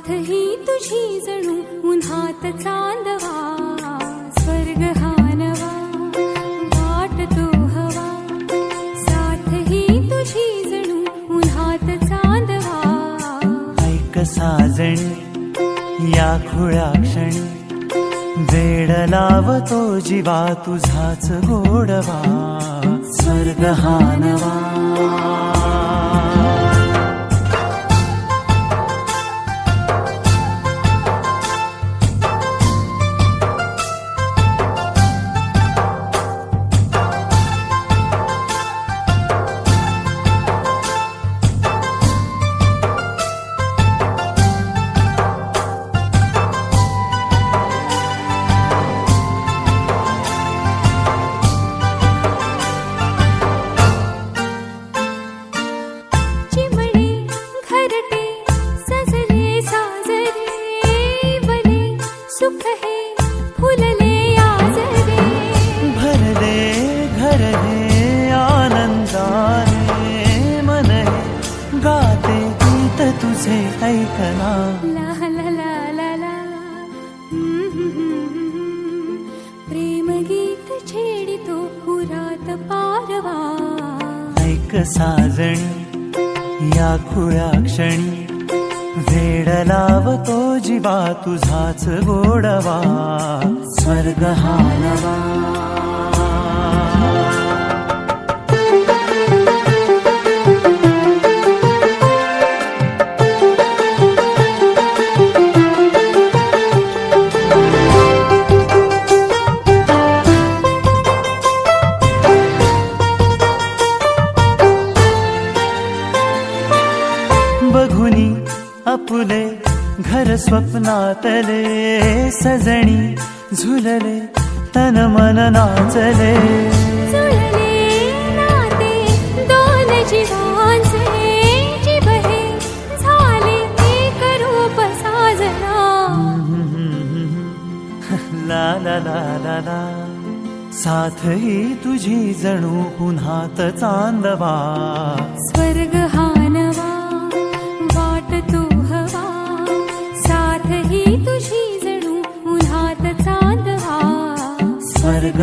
साथ ही तुझी जणू उन्हात चांदवा, स्वर्ग हा नवा वाटतो हवा. साथ ही तुझी जणू उन्हात चांदवा. ऐक साजणी या खुळ्या क्षणी, वेड लावतो जीवा तुझाच गोडवा, स्वर्ग हा नवा. सुख है फुलले आजरे, भरले घर हे आनंदाने, मन हे गाते गीत तुझे ऐकना. ला ला ला ला ला. प्रेम गीत छेडितो पुरात पारवा. ऐक साजणी या खुळ्या क्षणी, वेड लावतो जीवा तुझाच गोडवा, स्वर्ग हा नवा. बघुनी आपुले घर स्वप्नातले, सजणी झुलले तन मन नाचले. जुळले नाते दोन जीवांचे, जीव हे झाले एक रूप साजना. ला ला ला ला ला. साथ ही तुझी जणू पुन्हात चांदवा, स्वर्ग हा नवा वाटतो हवा. साथ ही तुझी जणू उन्हात चांदवा, स्वर्ग